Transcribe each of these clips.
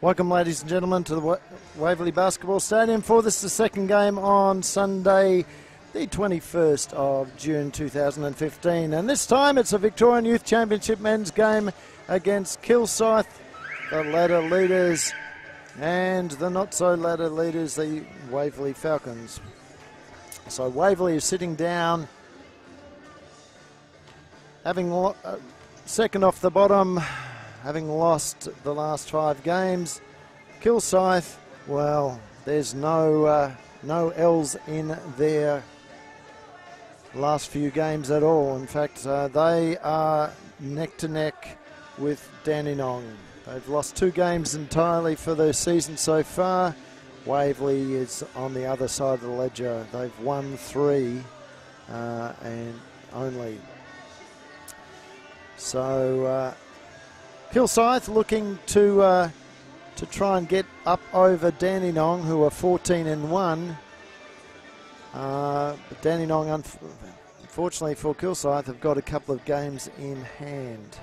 Welcome, ladies and gentlemen, to the Waverley Basketball Stadium for this, the second game on Sunday, the 21st of June 2015. And this time it's a Victorian Youth Championship men's game against Kilsyth, the ladder leaders, and the not-so-ladder leaders, the Waverley Falcons. So Waverley is sitting down, having second off the bottom, having lost the last 5 games. Kilsyth, well, there's no L's in their last few games at all. In fact, they are neck to neck with Dandenong. They've lost 2 games entirely for the season so far. Waverley is on the other side of the ledger. They've won 3 and only. So Kilsyth looking to try and get up over Dandenong, who are 14-1. But Dandenong, unfortunately for Kilsyth, have got a couple of games in hand.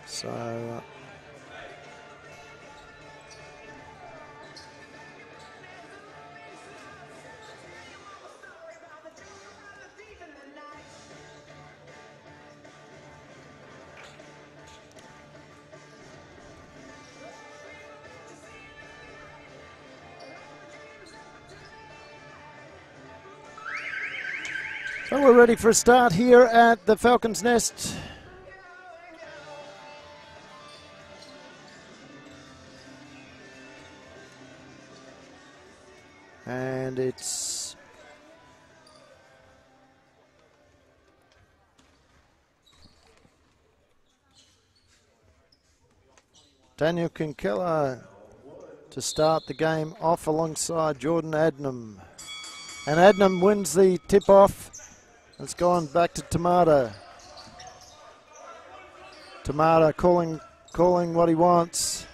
So we're ready for a start here at the Falcons' Nest. And it's Daniel Kinkella to start the game off alongside Jordan Adnam. And Adnam wins the tip-off. It's gone back to Tamata. Tamata calling what he wants.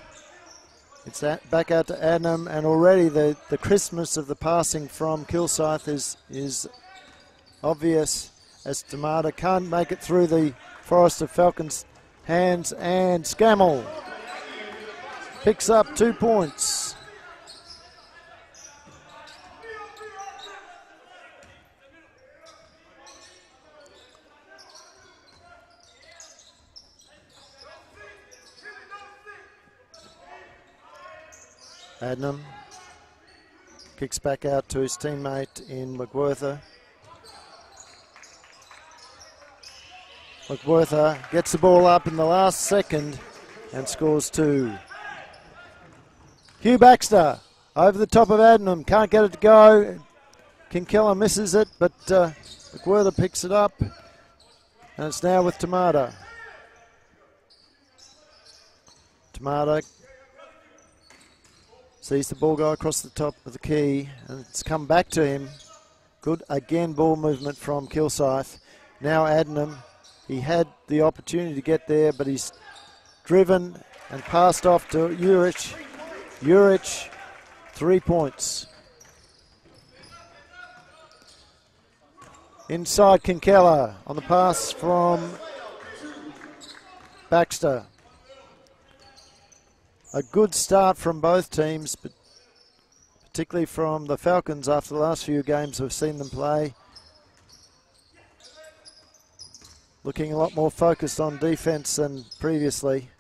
It's back out to Adnam, and already the crispness of the passing from Kilsyth is obvious as Tamata can't make it through the Forest of Falcons' hands, and Scammell picks up 2 points. Adnam kicks back out to his teammate in McWhirter. McWhirter gets the ball up in the last second and scores 2. Hugh Baxter over the top of Adnam, can't get it to go. Kinkella misses it, but McWhirter picks it up, and it's now with Tamata. Tamata sees the ball go across the top of the key, and it's come back to him. Good, again, ball movement from Kilsyth. Now Adnam, he had the opportunity to get there, but he's driven and passed off to Urich. Urich, 3 points. Inside Kinkella on the pass from Baxter. A good start from both teams, but particularly from the Falcons after the last few games we've seen them play. Looking a lot more focused on defense than previously.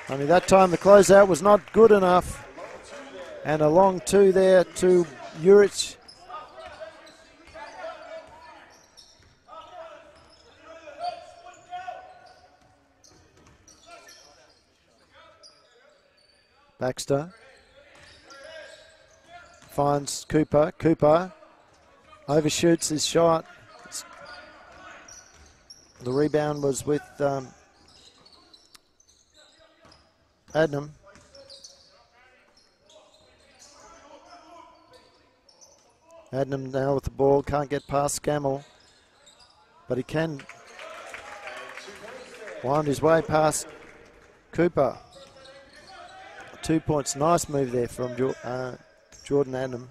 Only that time the closeout was not good enough. And a long 2 there to Urich. Baxter finds Cooper. Cooper overshoots his shot. The rebound was with Adnam. Adnam now with the ball, can't get past Scammell, but he can wind his way past Cooper. 2 points, nice move there from Jordan Adnam.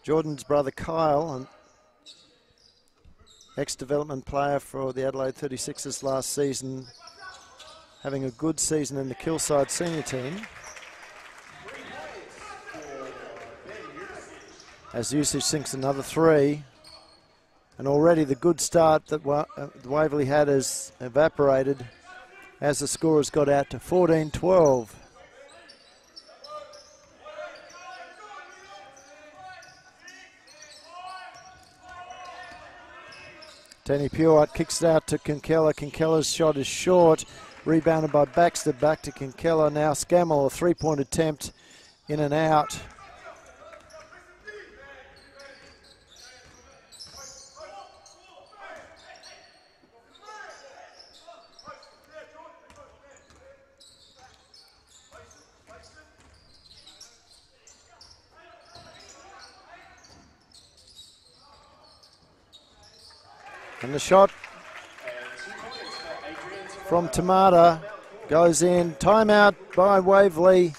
Jordan's brother Kyle, an ex-development player for the Adelaide 36ers last season, having a good season in the Kilsyth senior team. As Usage sinks another 3. And already the good start that Waverley had has evaporated as the score has got out to 14-12. Danny Puart kicks it out to Kinkella. Kinkella's shot is short. Rebounded by Baxter. Back to Kinkella. Now Scammell, a three-point attempt in and out. And the shot from Tamata goes in. Timeout by Waverley.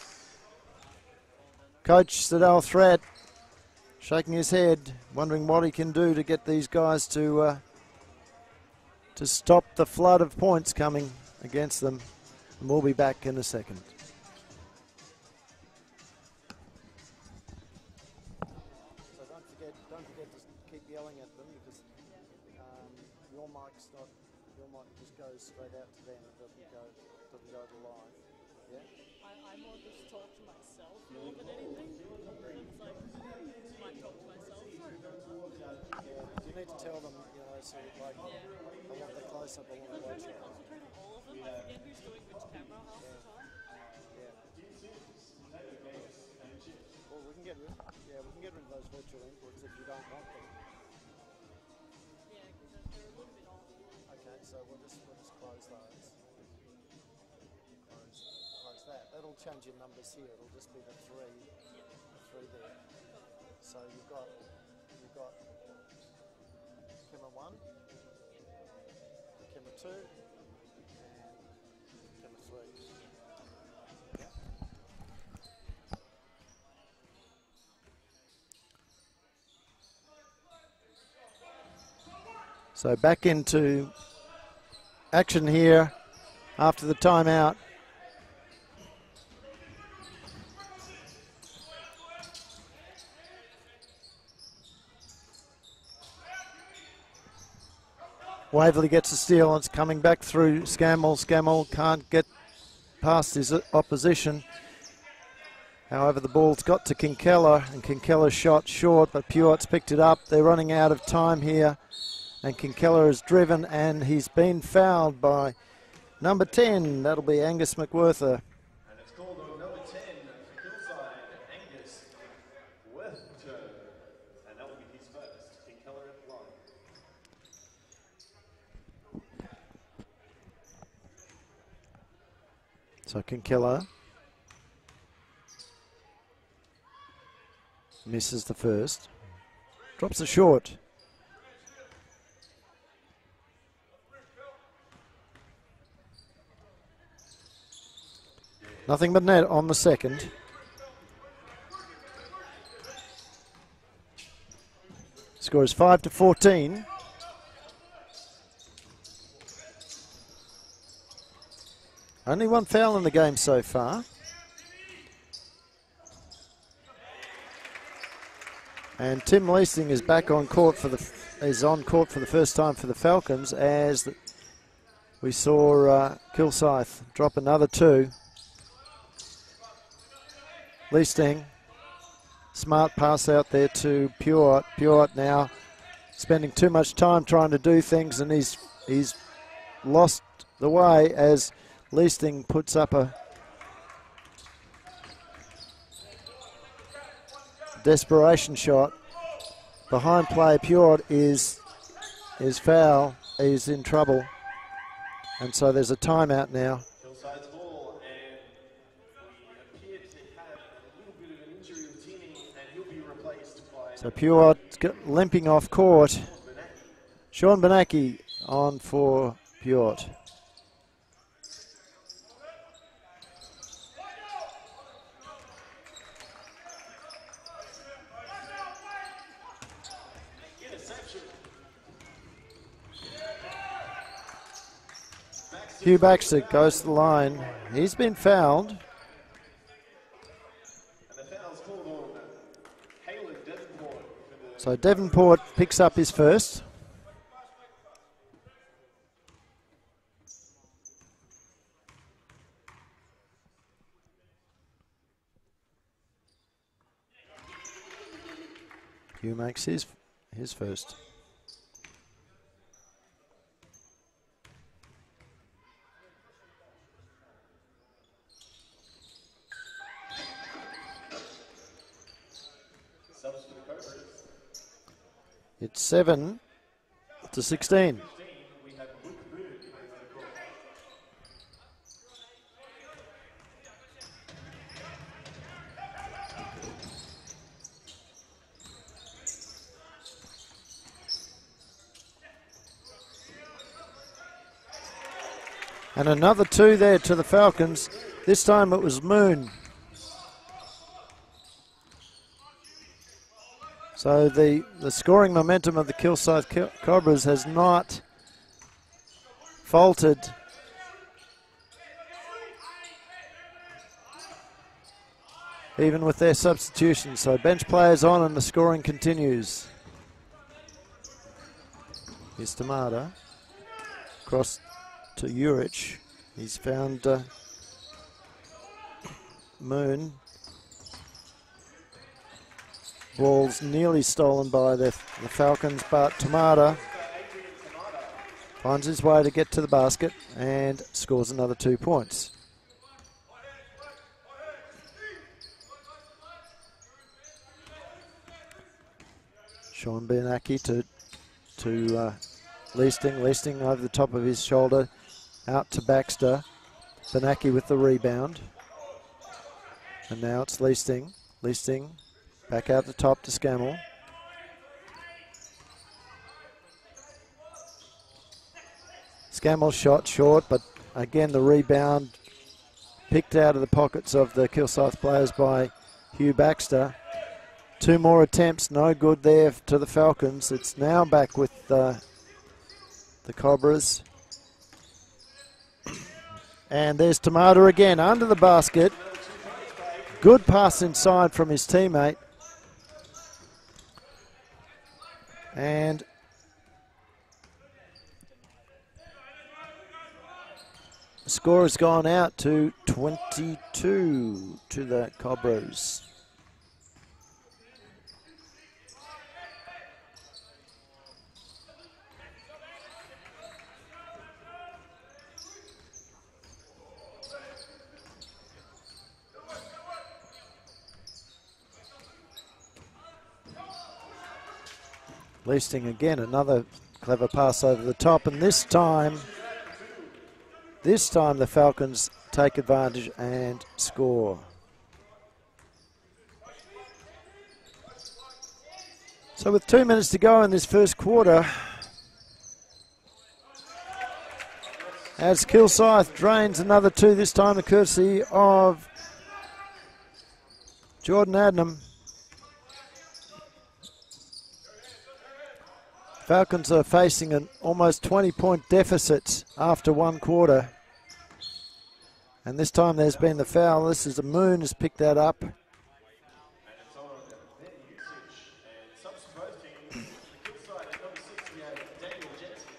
Coach Sadal Threat shaking his head, wondering what he can do to get these guys to stop the flood of points coming against them. And we'll be back in a second. So don't forget to keep yelling at them, because your mic just goes straight out to them. It doesn't go to live. Yeah. I more just talk to myself more than anything. It's like I might talk to myself. Yeah. You need to tell them, sort of like, I want the close up, I want the wide shot. Concentrate on all of them. I forget who's doing which camera half the time. Yeah. Well, we can get rid of those virtual inputs if you don't want them. Yeah, because they're a little bit off. Okay, so we'll just close those. Close that. That'll change your numbers here. It'll just be the three there. So you've got camera 1, camera 2, and camera 3. Yeah. So back into action here after the timeout. Waverley gets a steal. It's coming back through Scammell. Scammell can't get past his opposition. However, the ball's got to Kinkella, and Kinkella's shot short, but Puart's picked it up. They're running out of time here, and Kinkella is driven, and he's been fouled by number 10. That'll be Angus McWhirter. And it's called on number 10 for Kilsyth, Angus McWhirter. And that will be his first. Kinkella at the line. So Kinkella misses the first. Drops it short. Nothing but net on the second. Score is 5-14. Only one foul in the game so far. And Tim Leasing is back on court for the first time for the Falcons, as we saw Kilsyth drop another 2. Leasting, smart pass out there to Puart. Puart now spending too much time trying to do things, and he's lost the way as Leasting puts up a desperation shot. Behind play, Puart is foul. He's in trouble, and so there's a timeout now. Kilsyth's ball, and we appear to have a little bit of an injury with Timmy, and he'll be replaced by... So Puart limping off court. Sean Benaki on for Puart. Hugh Baxter goes to the line. He's been fouled. And the foul's called on Haylen Davenport. So Davenport picks up his first. Hugh makes his first. It's 7-16. And another 2 there to the Falcons. This time it was Moon. So the scoring momentum of the Kilsyth Cobras has not faltered. Even with their substitutions. So bench players on and the scoring continues. Here's Tamada. Cross to Urich. He's found Moon. Ball's nearly stolen by the Falcons, but Tamada finds his way to get to the basket and scores another 2 points. Sean Bernacki to Leasting over the top of his shoulder, out to Baxter. Bernacki with the rebound. And now it's Leasting. Back out the top to Scammell. Scammell's shot short, but again the rebound picked out of the pockets of the Kilsyth players by Hugh Baxter. 2 more attempts, no good there to the Falcons. It's now back with the Cobras. And there's Tamada again under the basket. Good pass inside from his teammate. And the score has gone out to 22 to the Cobras. Leasting again, another clever pass over the top, and this time the Falcons take advantage and score. So with 2 minutes to go in this first quarter, as Kilsyth drains another 2, this time the courtesy of Jordan Adnam. Falcons are facing an almost 20-point deficit after 1 quarter. And this time there's been the foul. This is the Moon has picked that up. And it's on their usage. And substituting the Kilsyth at number 68, Daniel Jensen.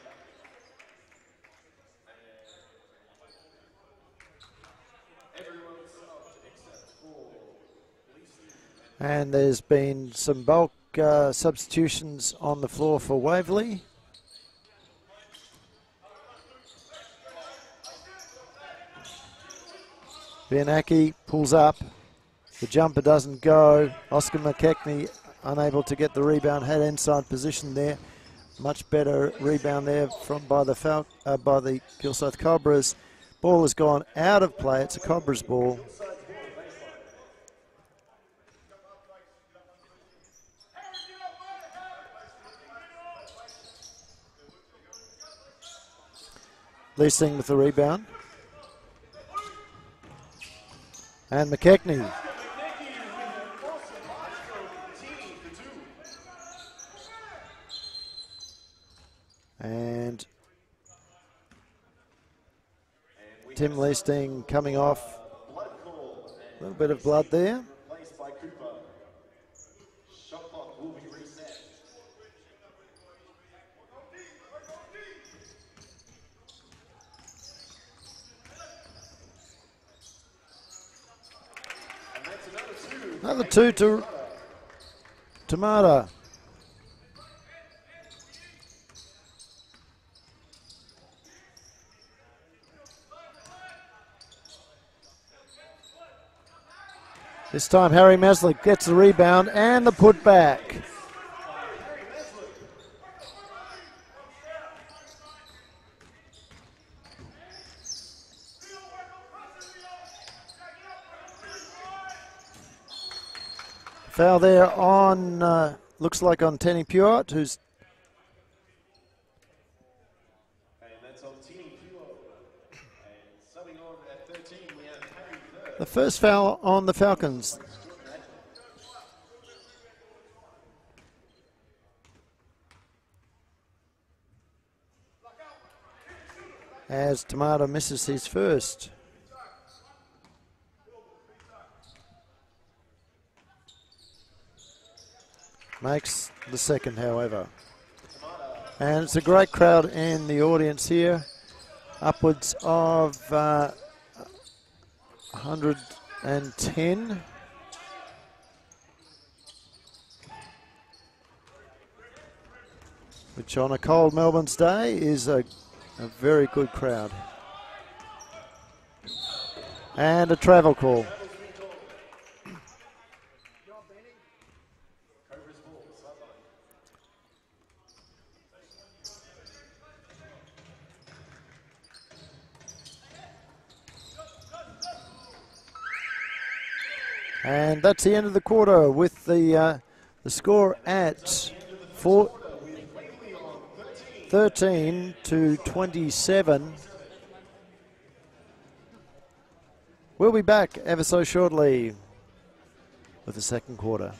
Everyone's subbed except for Lisa. And there's been some bulk substitutions on the floor for Waverley. Bernacki pulls up. The jumper doesn't go. Oscar McKechnie unable to get the rebound. Had inside position there. Much better rebound there by the Kilsyth Cobras. Ball has gone out of play. It's a Cobras ball. Leasing with the rebound. And McKechnie. And Tim Leasting coming off. A little bit of blood there. Replaced by Cooper. Shot clock will be reset. And that's another two. Another 2 to Tamata. This time Harry Meslick gets the rebound and the putback. Foul there on, looks like on Tenny Puart, who's And that's on Team Puo. And subbing on at 13, we have Harry Third. the first foul on the Falcons. As Tamata misses his first. Makes the second, however. And it's a great crowd in the audience here. Upwards of 110. Which on a cold Melbourne's day is a very good crowd. And a travel call. And that's the end of the quarter with the score at 13 to 27. We'll be back ever so shortly with the second quarter.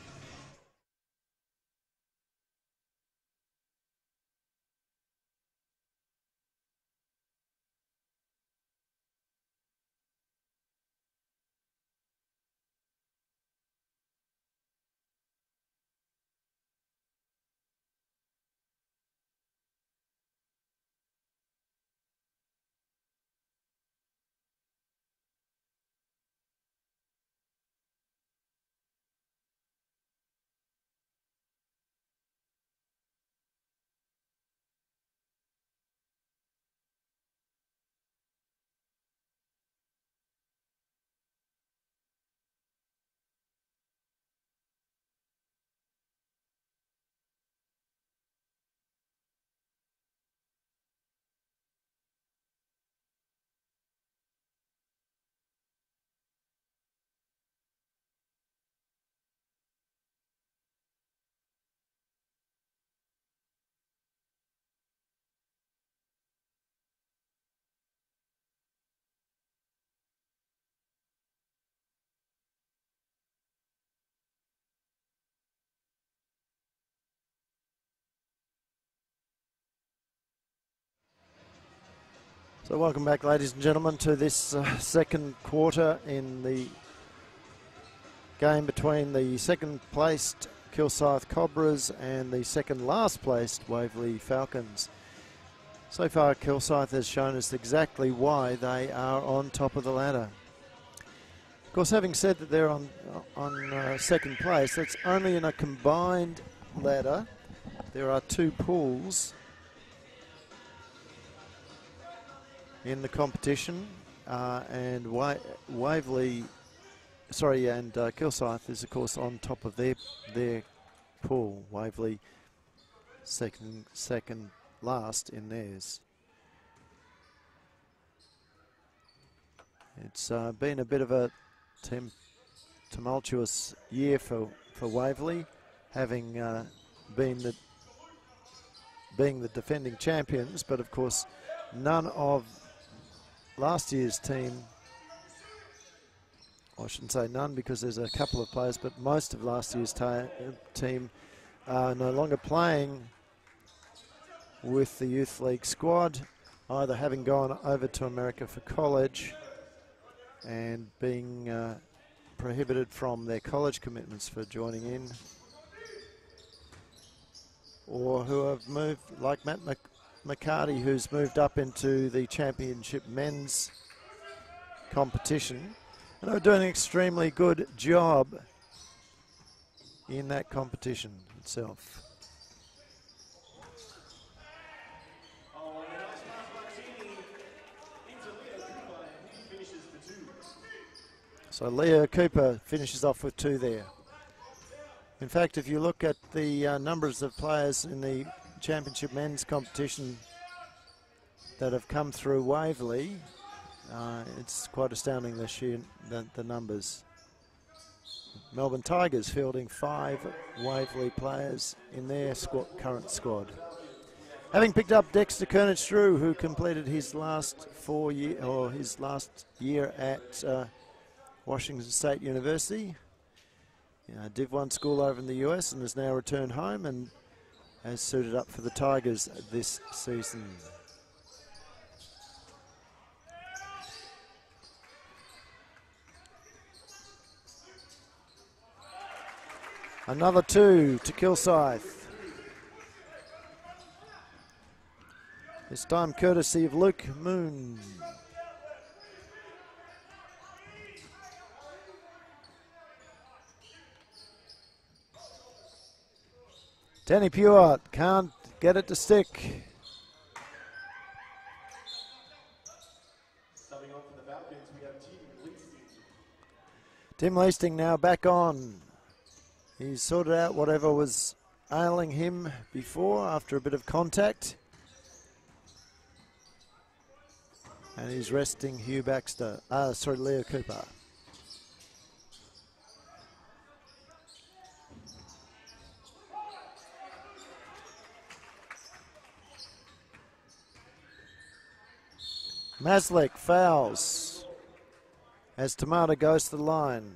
So welcome back, ladies and gentlemen, to this second quarter in the game between the second placed Kilsyth Cobras and the second last placed Waverley Falcons. So far Kilsyth has shown us exactly why they are on top of the ladder. Of course, having said that they're on second place, that's only in a combined ladder. There are two pools in the competition, and Waverley, and Kilsyth is of course on top of their pool. Waverley second last in theirs. It's been a bit of a tumultuous year for Waverley, having being the defending champions, but of course none of last year's team, I shouldn't say none because there's a couple of players, but most of last year's team are no longer playing with the Youth League squad, either having gone over to America for college and being prohibited from their college commitments for joining in, or who have moved, like Matt McCarty, who's moved up into the championship men's competition and are doing an extremely good job in that competition itself. So Leo Cooper finishes off with 2 there. In fact, if you look at the numbers of players in the championship men's competition that have come through Waverley, it's quite astounding this year, the numbers. Melbourne Tigers fielding 5 Waverley players in their current squad. Having picked up Dexter Kernich-Drew, who completed his last year at Washington State University, Div 1 school over in the US, and has now returned home and has suited up for the Tigers this season. Another 2 to Kilsyth. This time courtesy of Luke Moon. Danny Pewart can't get it to stick. Subbing on for the Falcons, we have Tim Leasting now back on. He's sorted out whatever was ailing him before after a bit of contact. And he's resting Leo Cooper. Maslick fouls as Tamata goes to the line.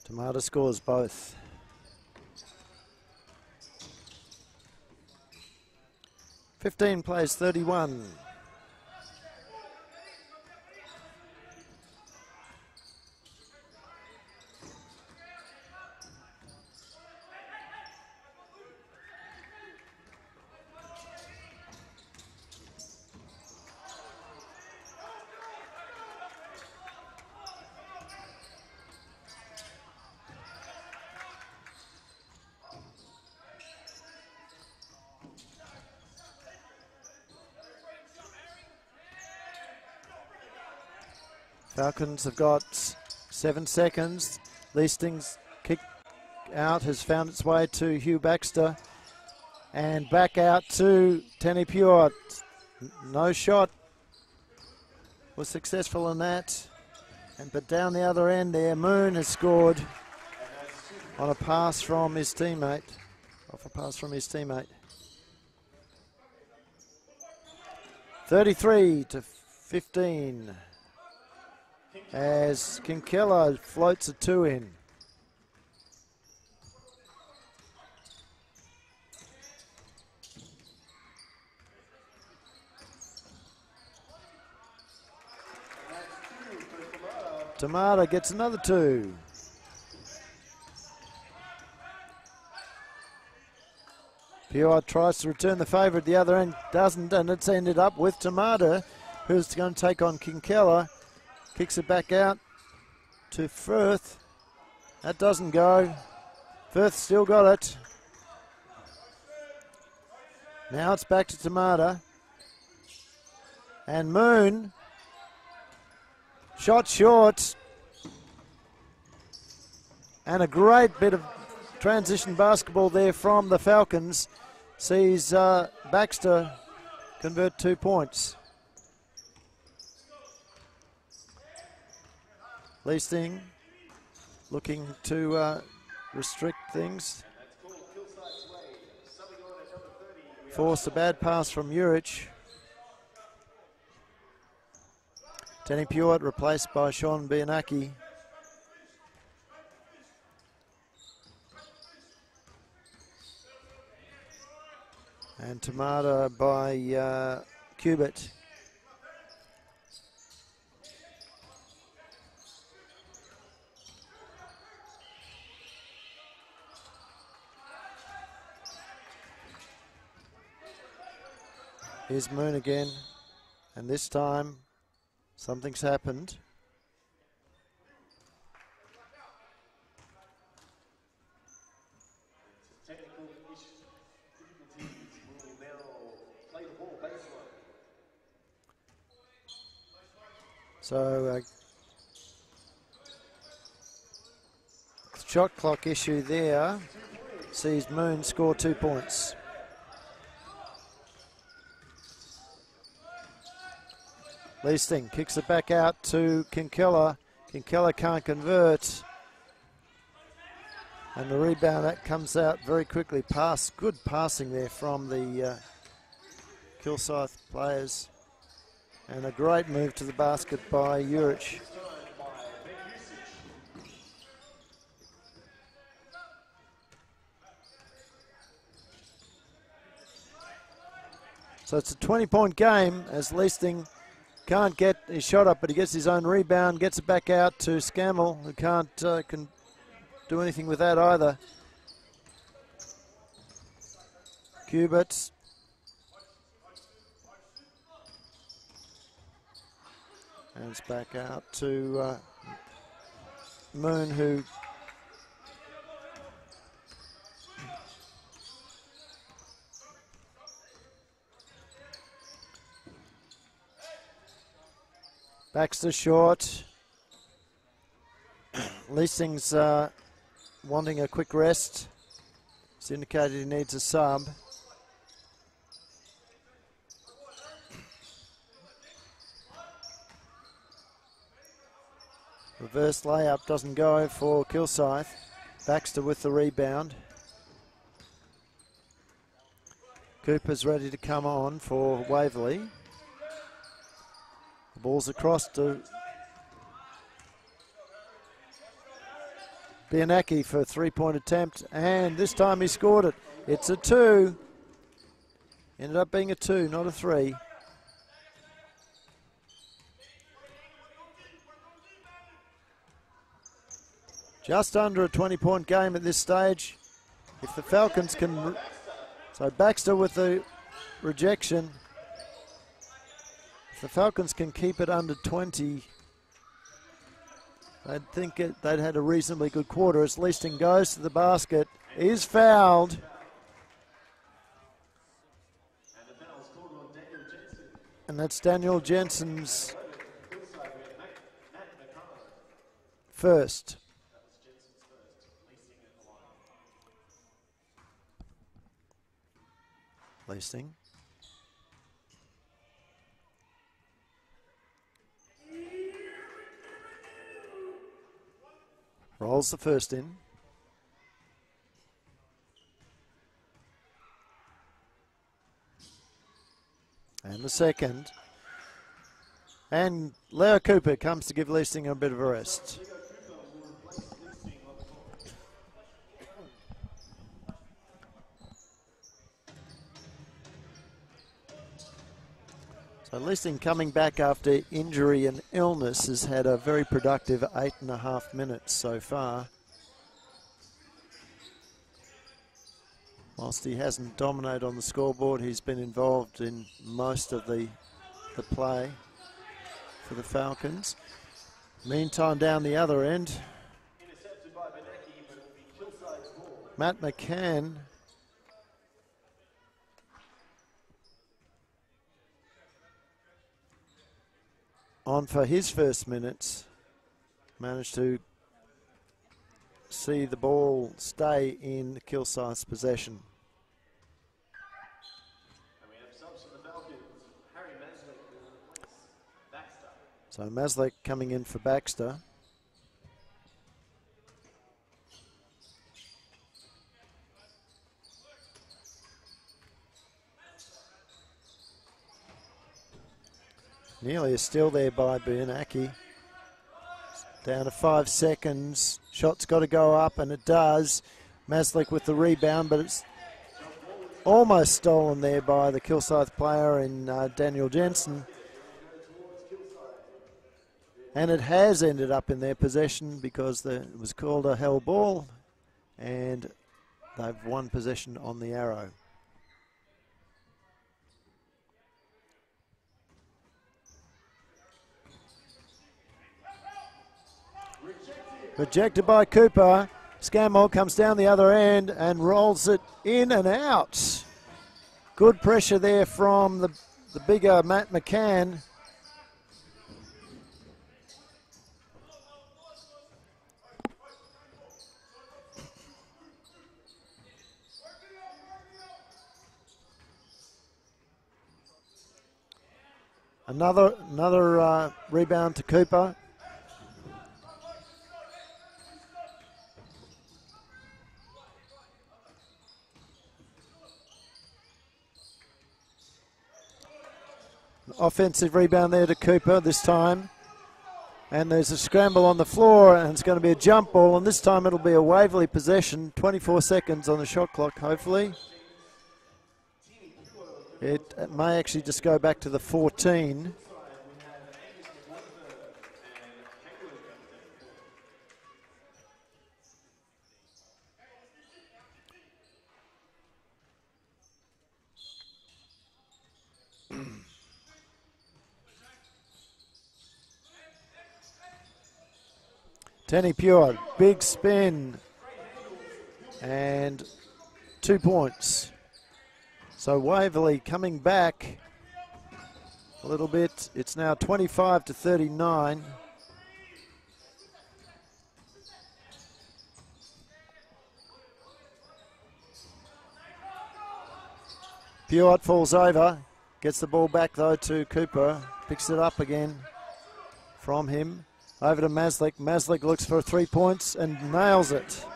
Tamata scores both. Fifteen plays 31. Falcons have got 7 seconds. Leasting's kick out has found its way to Hugh Baxter. And back out to Tenny Pewart. No shot was successful in that. But down the other end there, Moon has scored on a pass from his teammate. Off a pass from his teammate. 33-15. As Kinkella floats a 2 in. Tamata gets another 2. Pewart tries to return the favour at the other end, doesn't, and it's ended up with Tamata, who's going to take on Kinkella. Kicks it back out to Firth. That doesn't go. Firth still got it. Now it's back to Tamata. And Moon. Shot short. And a great bit of transition basketball there from the Falcons. Sees Baxter convert 2 points. Leasting looking to restrict things. Forced a bad pass from Urich. Danny Pewart replaced by Sean Bianaki. And Tamada by Cubit. Here's Moon again, and this time something's happened. Technical difficulties will now play the ball baseline. So, shot clock issue there sees Moon score 2 points. Leasting kicks it back out to Kinkella. Kinkella can't convert. And the rebound, that comes out very quickly. Good passing there from the Kilsyth players. And a great move to the basket by Urich. So it's a 20-point game as Leasting can't get his shot up, but he gets his own rebound, gets it back out to Scammell, who can't can do anything with that either. Cubits. And it's back out to Moon, who Baxter short. Leasing's wanting a quick rest. He's indicated he needs a sub. Reverse layup doesn't go for Kilsyth. Baxter with the rebound. Cooper's ready to come on for Waverley. The ball's across to Bianaki for a three-point attempt, and this time he scored it. It's a 2. Ended up being a 2, not a 3. Just under a 20-point game at this stage. If the Falcons can... So Baxter with the rejection. If the Falcons can keep it under 20, I'd think they'd had a reasonably good quarter. As Leasting goes to the basket, is fouled. And that's Daniel Jensen's first. Leasting. Rolls the first in. And the second. And Leo Cooper comes to give Leasting a bit of a rest. So Leasting, coming back after injury and illness, has had a very productive 8.5 minutes so far. Whilst he hasn't dominated on the scoreboard, he's been involved in most of the play for the Falcons. Meantime, down the other end, Matt McCann on for his first minutes, managed to see the ball stay in Kilsyth's possession. And we have subs for the Falcons. Harry Maslick will replace Baxter. So Maslick coming in for Baxter. Nearly a steal there by Bernacki. Down to 5 seconds. Shot's got to go up, and it does. Maslick with the rebound, but it's almost stolen there by the Kilsyth player in Daniel Jensen. And it has ended up in their possession because it was called a hell ball, and they've won possession on the arrow. Rejected by Cooper. Scammell comes down the other end and rolls it in and out. Good pressure there from the bigger Matt McCann. Another rebound to Cooper. Offensive rebound there to Cooper this time. And there's a scramble on the floor, and it's going to be a jump ball, and this time it'll be a Waverley possession. 24 seconds on the shot clock, hopefully. It may actually just go back to the 14. Tenny Pure, big spin, and 2 points. So Waverley coming back a little bit. It's now 25-39. Pure falls over, gets the ball back though to Cooper, picks it up again from him. Over to Maslick. Maslick looks for 3 points and nails it.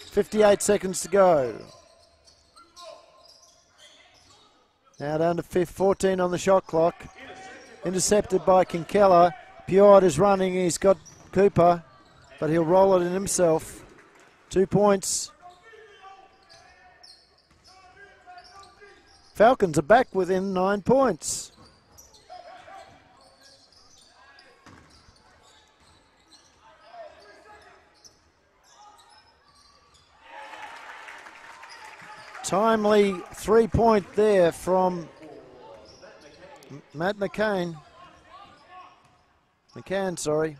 .58 seconds to go. Now down to 14 on the shot clock. Intercepted by Kinkella. Pure is running. He's got Cooper, but he'll roll it in himself. 2 points. Falcons are back within 9 points. Timely 3-point there from Matt McCann. McCann, sorry.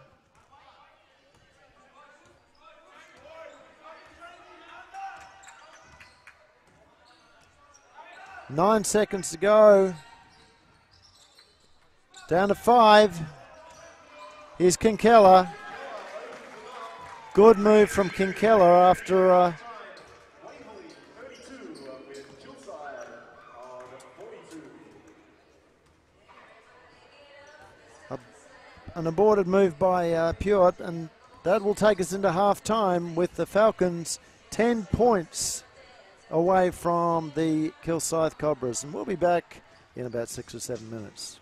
Nine seconds to go. Down to 5. Here's Kinkella. Good move from Kinkella after an aborted move by Pure, and that will take us into half-time with the Falcons 10 points away from the Kilsyth Cobras, and we'll be back in about 6 or 7 minutes.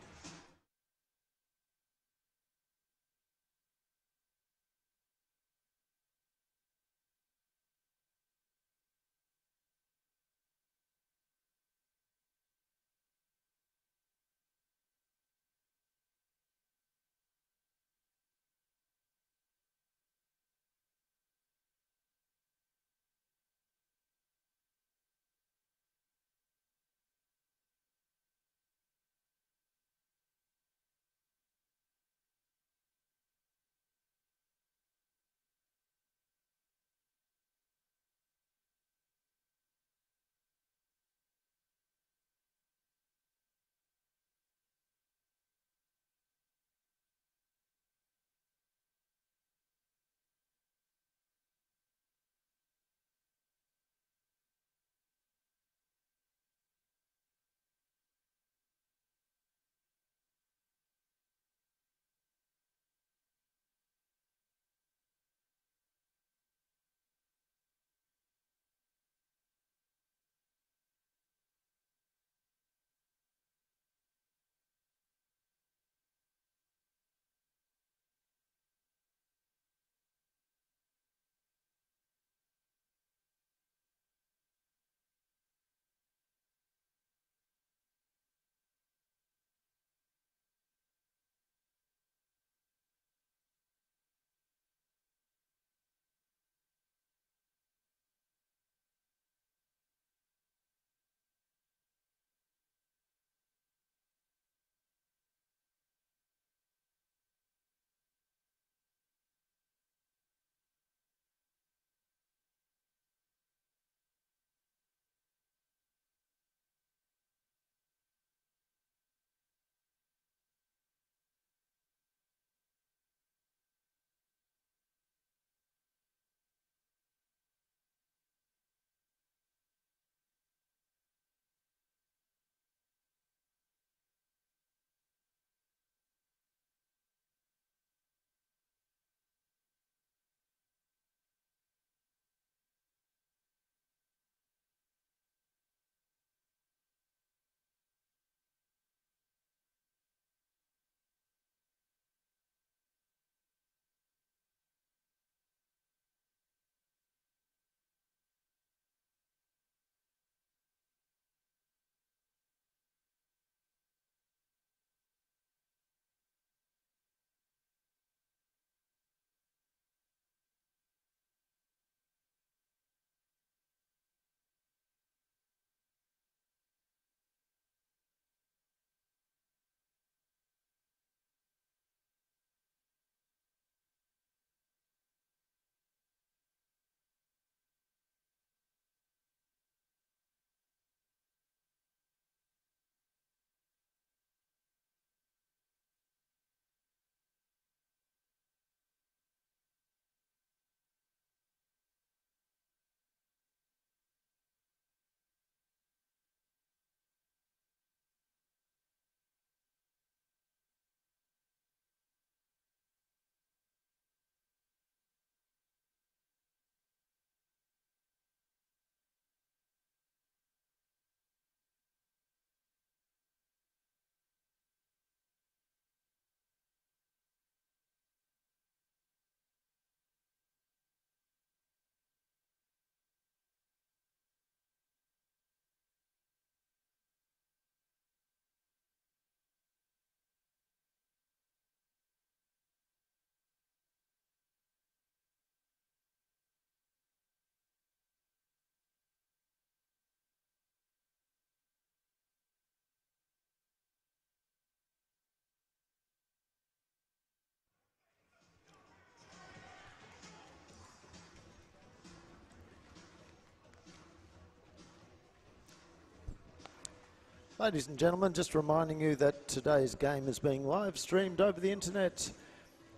Ladies and gentlemen, just reminding you that today's game is being live streamed over the internet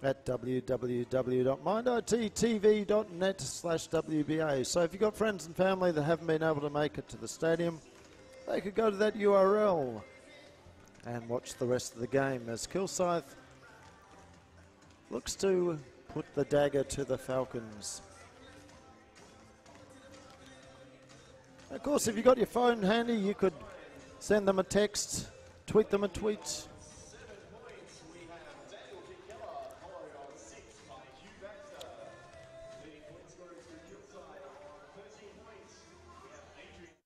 at www.mindittv.net/WBA. So if you've got friends and family that haven't been able to make it to the stadium, they could go to that URL and watch the rest of the game as Kilsyth looks to put the dagger to the Falcons. Of course, if you've got your phone handy, you could send them a text, tweet them a tweet. 7 points, we have Daniel Kinkella, followed on 6 by Hugh Baxter. Leading point scorers for Kilsyth on 13 points, we have Adrian.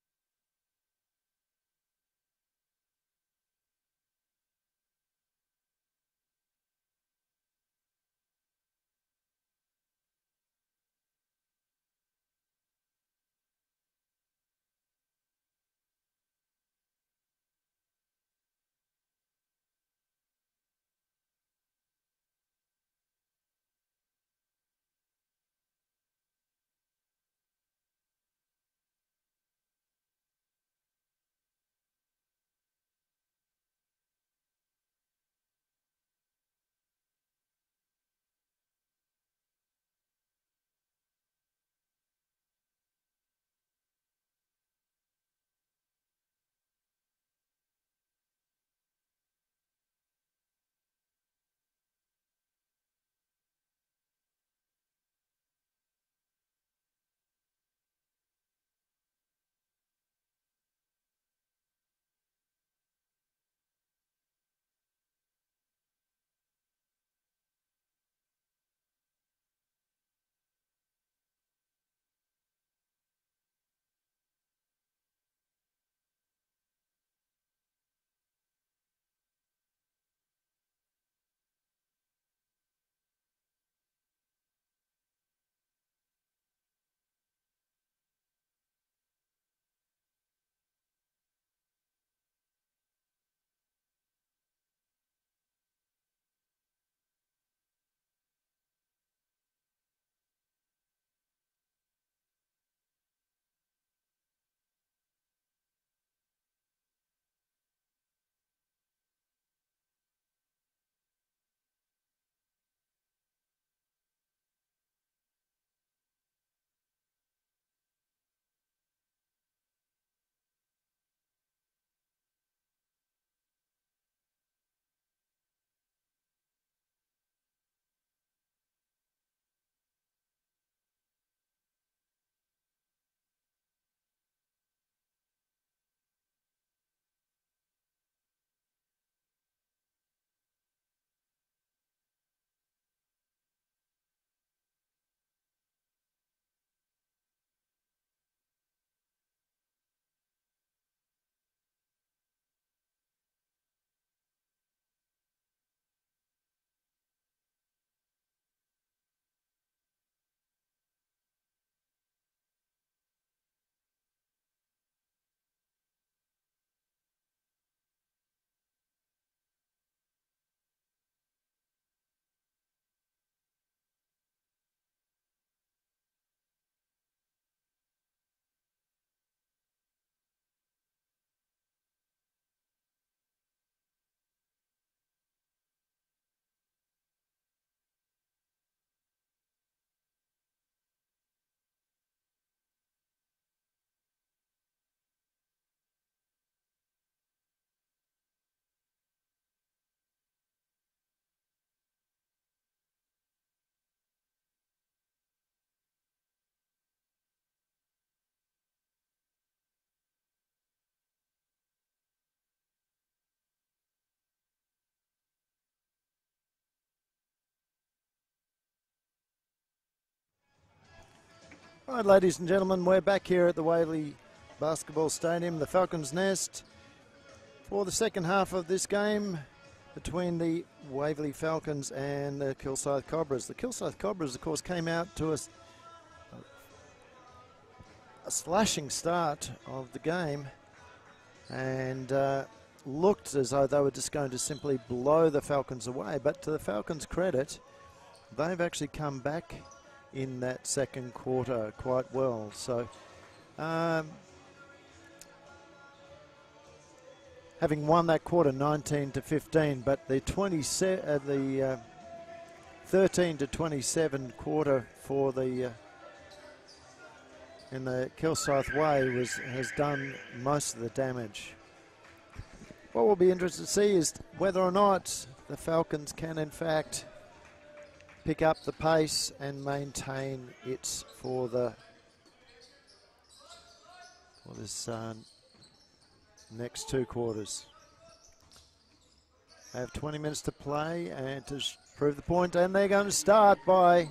All right, ladies and gentlemen, we're back here at the Waverley Basketball Stadium, the Falcons' Nest, for the second half of this game between the Waverley Falcons and the Kilsyth Cobras. The Kilsyth Cobras, of course, came out to a slashing start of the game and looked as though they were just going to simply blow the Falcons away. But to the Falcons' credit, they've actually come back in that second quarter quite well. So having won that quarter 19-15, but the 13-27 quarter for the in the Kilsyth way has done most of the damage. What we'll be interested to see is whether or not the Falcons can in fact pick up the pace and maintain it for this next two quarters. They have 20 minutes to play and to prove the point, and they're going to start by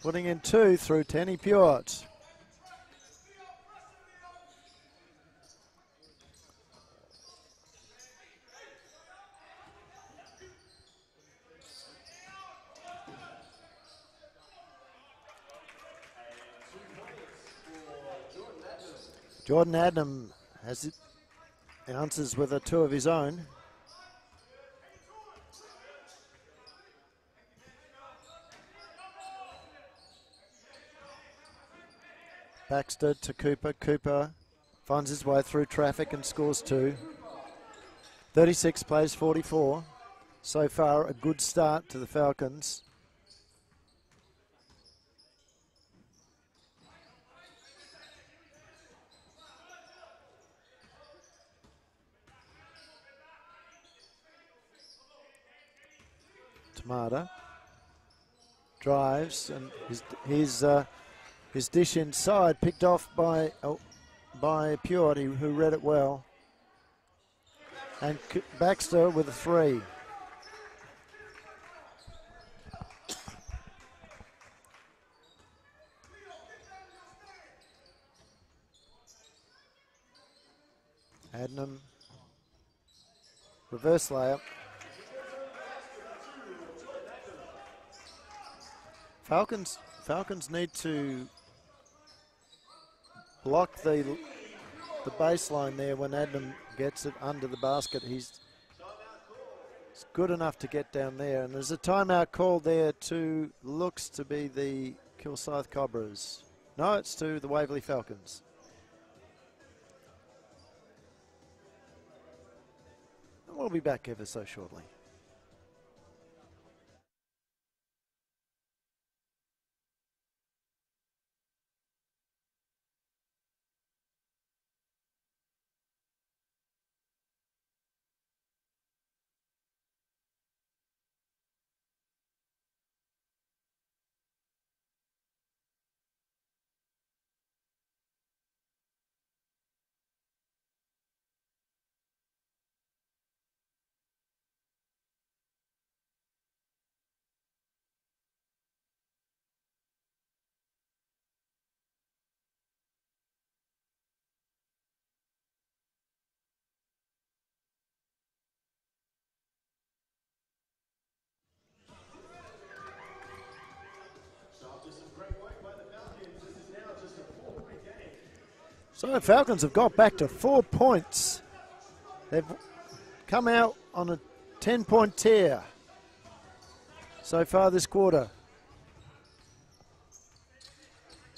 putting in two through Tenny Pewart. Jordan Adnam has it, answers with a two of his own. Baxter to Cooper. Cooper finds his way through traffic and scores two. 36 plays 44. So far, a good start to the Falcons. Tamada drives, and his dish inside picked off by Pewart, who read it well. And Baxter with a three. Adnam, reverse layup. Falcons need to block the baseline there when Adnam gets it under the basket. He's good enough to get down there, and there's a timeout called there to, looks to be the Kilsyth Cobras. No, it's to the Waverley Falcons. And we'll be back ever so shortly. So the Falcons have got back to 4 points. They've come out on a 10-point tear so far this quarter.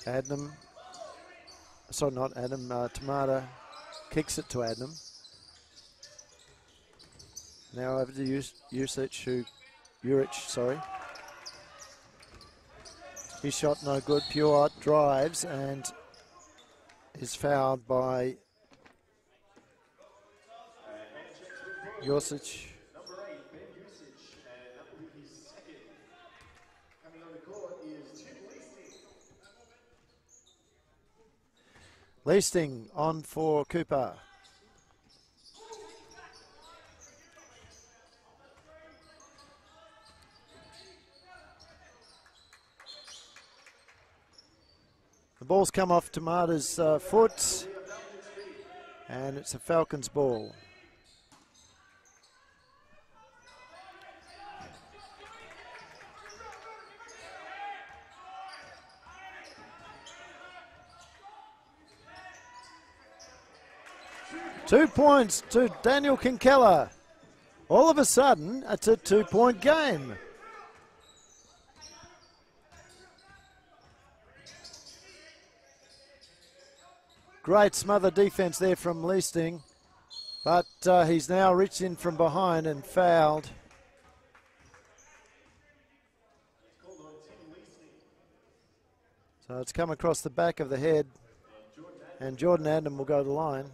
Adnam, sorry, not Adnam, Tamada kicks it to Adnam. Now over to Urich, sorry. His shot no good. Pewart drives and is fouled by Yosic. Number 8, Ben Usage, and that will be his second. Coming on the court is Tim Leasting. Leasting on for Cooper. The ball's come off Tamada's foot, and it's a Falcons ball. Two points to Daniel Kinkella. All of a sudden, it's a 2-point game. Great smother defense there from Leasting. But he's now reached in from behind and fouled. So it's come across the back of the head, and Jordan Adam will go to the line.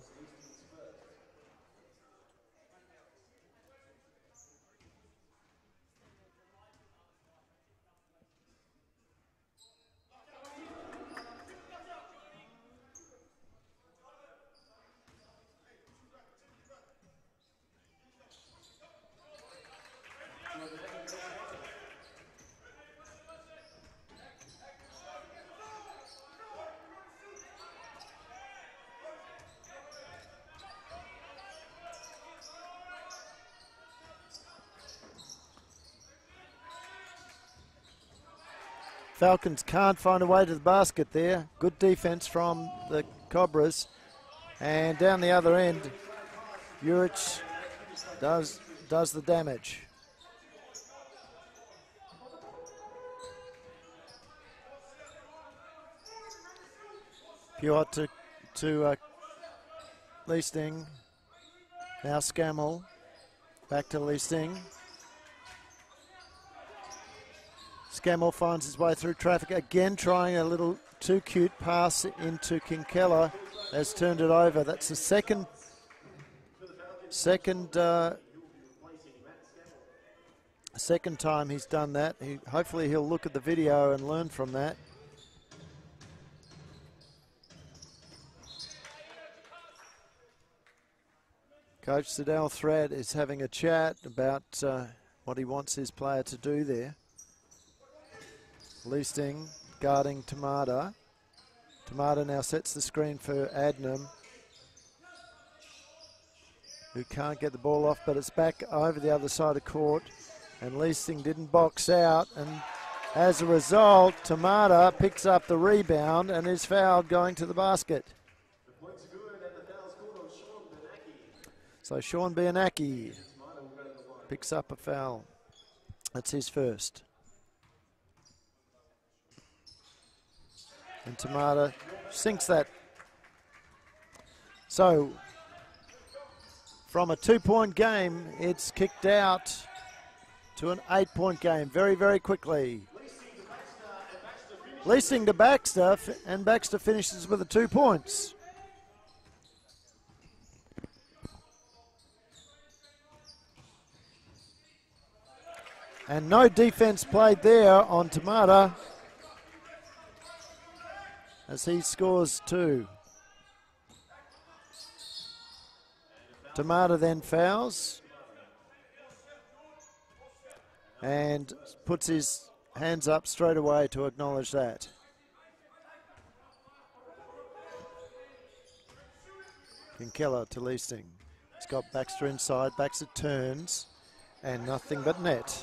Falcons can't find a way to the basket there. Good defense from the Cobras. And down the other end, Urich does the damage. Pure to Leasting. Now Scammell. Back to Leasting. Scammell finds his way through traffic again, trying a little too cute pass into Kinkella. Has turned it over. That's the second time he's done that. Hopefully he'll look at the video and learn from that. Coach Siddell Thread is having a chat about what he wants his player to do there. Leasting guarding Tamada. Tamada now sets the screen for Adnam, who can't get the ball off, but it's back over the other side of court, and Leasting didn't box out, and as a result, Tamada picks up the rebound and is fouled going to the basket. The point's good, and the foul's called on Sean Benaki. So Sean Bianaki picks up a foul. That's his first. And Tamada sinks that. So, from a 2-point game, it's kicked out to an 8-point game very, very quickly. Leasing to Baxter, and Baxter finishes with the 2 points. And no defense played there on Tamada, as he scores 2. Tamada then fouls and puts his hands up straight away to acknowledge that. Kinkella to Leasting. He's got Baxter inside. Baxter turns and nothing but net.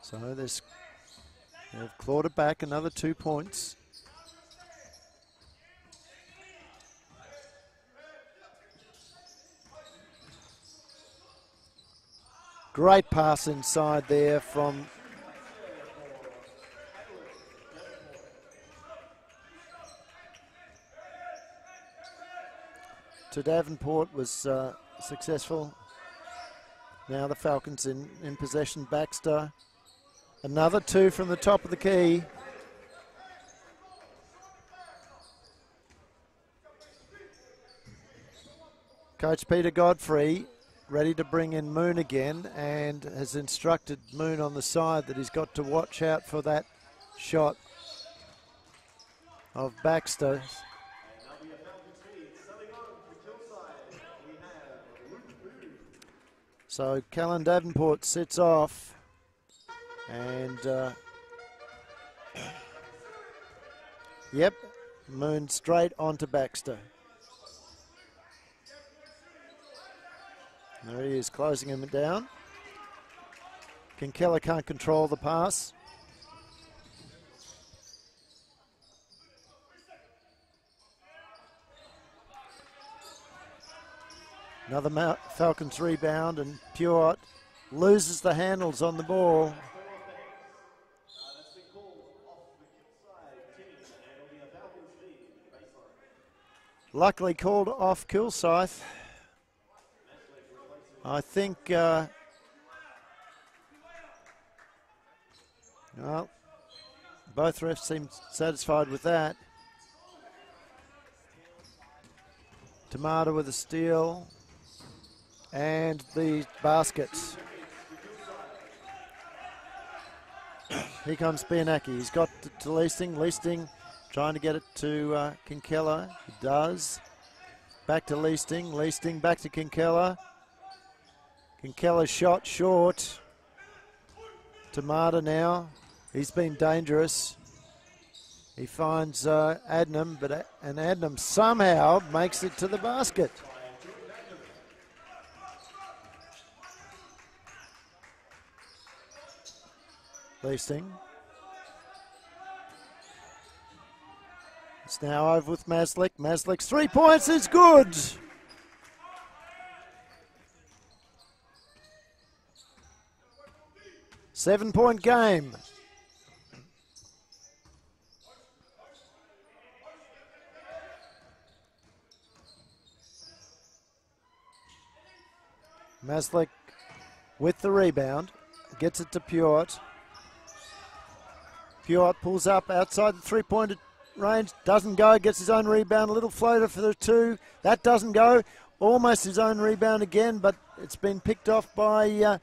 So they've clawed it back, another 2 points. Great pass inside there from to Davenport was successful. Now the Falcons in possession. Baxter. Another 2 from the top of the key. Coach Peter Godfrey ready to bring in Moon again, and has instructed Moon on the side that he's got to watch out for that shot of Baxter. So Callan Davenport sits off. And, yep, Moon straight onto Baxter. There he is, closing him down. Kinkella can't control the pass. Another Falcons rebound, and Pure loses the handles on the ball. luckily called off Kilsyth. I think, well, both refs seem satisfied with that. Tomato with a steal and the basket. Here comes Bianacki. He's got to Leasting. Leasting trying to get it to Kinkella. He does. Back to Leasting. Leasting back to Kinkella. Kinkella's shot short. Tomato now. He's been dangerous. He finds Adnam, and Adnam somehow makes it to the basket. Leasting. It's now over with Maslick. Maslick's 3 points is good. Seven-point game. Maslick with the rebound. Gets it to Pjort. Pjort pulls up outside the three-point range. Doesn't go. Gets his own rebound. A little floater for the two. That doesn't go. Almost his own rebound again, but it's been picked off by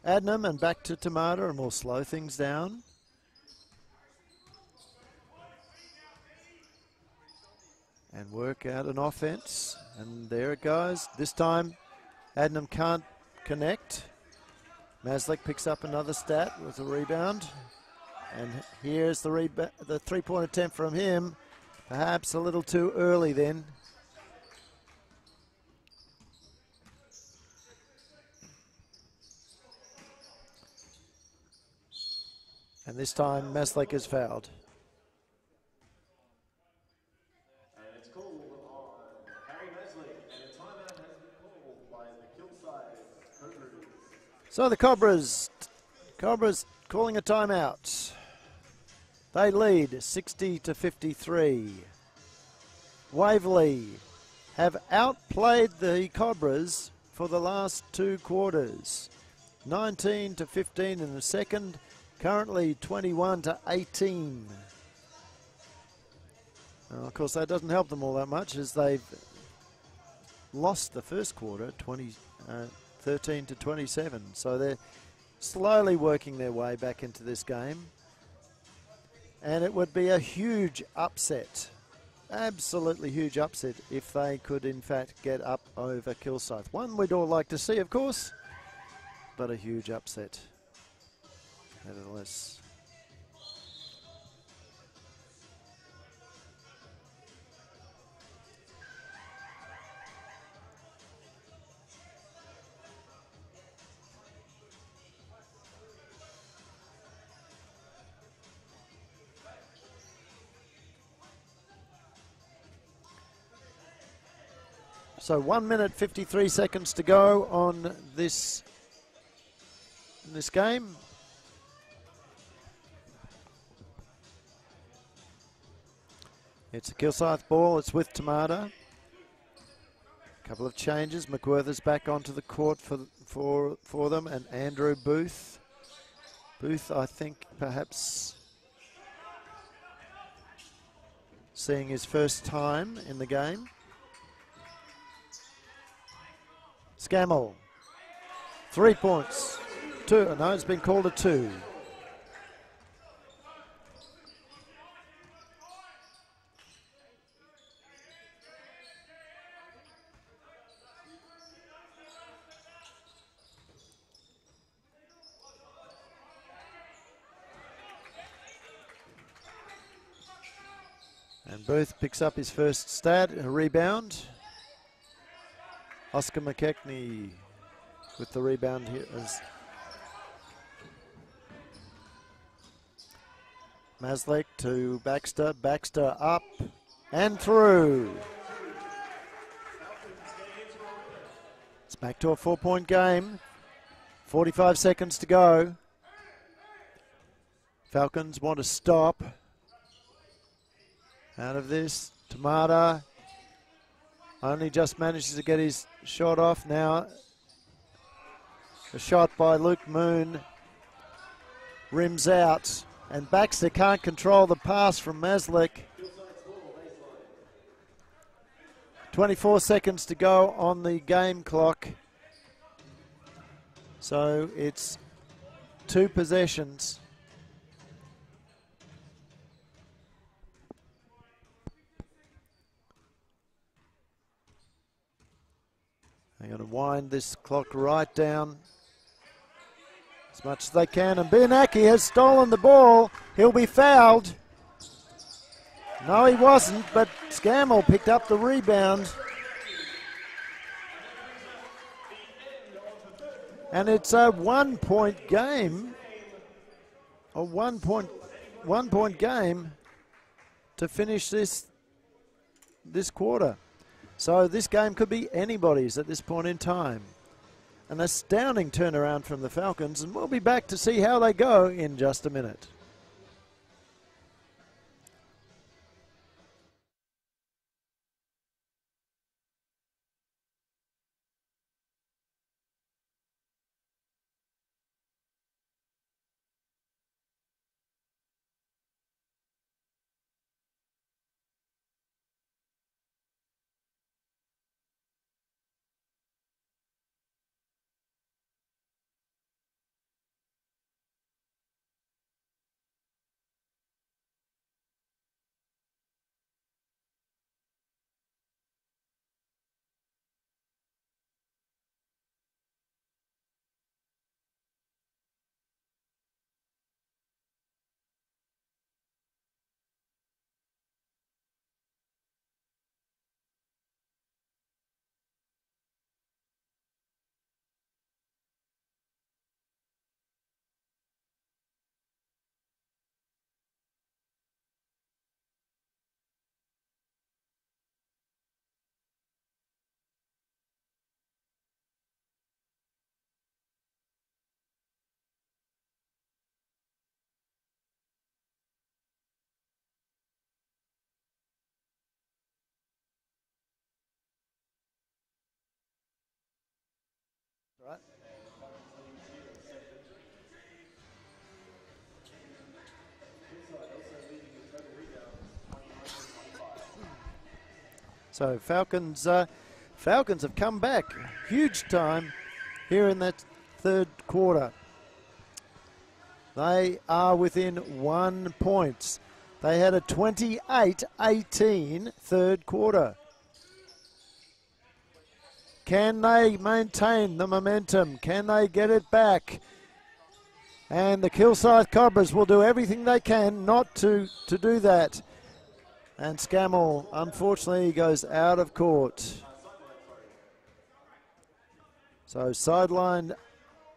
Adnam, and back to Tomato, and we'll slow things down. And work out an offense. And there it goes. This time, Adnam can't connect. Maslick picks up another stat with a rebound. And here's the three-point attempt from him. Perhaps a little too early then. And this time, Maslick is fouled. And it's called on Harry Maslick, and a timeout has been called by the Kilsyth Cobras. So the Cobras calling a timeout. They lead 60-53. Waverley have outplayed the Cobras for the last two quarters. 19-15 in the second. Currently 21-18. Well, of course, that doesn't help them all that much, as they've lost the first quarter, 13-27. So they're slowly working their way back into this game. And it would be a huge upset, absolutely huge upset, if they could in fact get up over Kilsyth. One we'd all like to see, of course, but a huge upset. Nevertheless. So 1 minute 53 seconds to go on this game. It's a Kilsyth ball. It's with Tomato. A couple of changes. McWhirter's back onto the court for them, and Andrew Booth. Booth, I think, perhaps seeing his first time in the game. Scammell. 3 points. Two. No, it's been called a two. And Booth picks up his first stat, a rebound. Oscar McKechnie with the rebound here as Maslick to Baxter. Baxter up and through. It's back to a 4-point game. 45 seconds to go. Falcons want to stop out of this. Tomato Only just manages to get his shot off. Now a shot by Luke Moon rims out, and Baxter can't control the pass from Maslick. 24 seconds to go on the game clock. So it's 2 possessions. They're going to wind this clock right down as much as they can. And Bianaki has stolen the ball. He'll be fouled. No, he wasn't, but Scammell picked up the rebound. And it's a 1-point game. A one point game to finish this quarter. So this game could be anybody's at this point in time. An astounding turnaround from the Falcons, and we'll be back to see how they go in just a minute. Right. So Falcons have come back huge time here in that third quarter. They are within 1 point. They had a 28-18 third quarter. Can they maintain the momentum? Can they get it back? And the Kilsyth Cobras will do everything they can not to do that. And Scammell, unfortunately, goes out of court. So sideline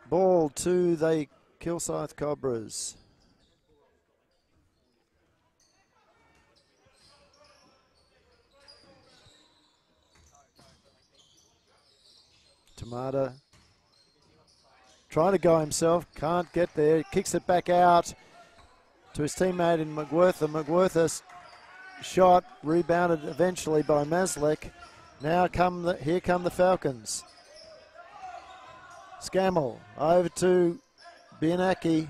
ball to the Kilsyth Cobras. Tamada trying to go himself, can't get there, kicks it back out to his teammate in McWhirter. McWhirter shot, rebounded eventually by Maslick. Now here come the Falcons. Scammell over to Bianaki.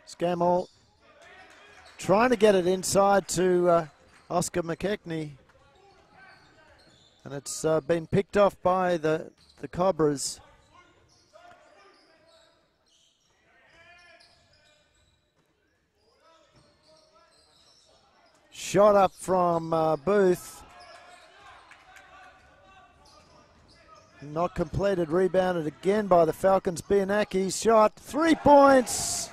Scammell trying to get it inside to Oscar McKechnie, and it's been picked off by the Cobras. Shot up from Booth, not completed, rebounded again by the Falcons. Bianaki shot, 3 points.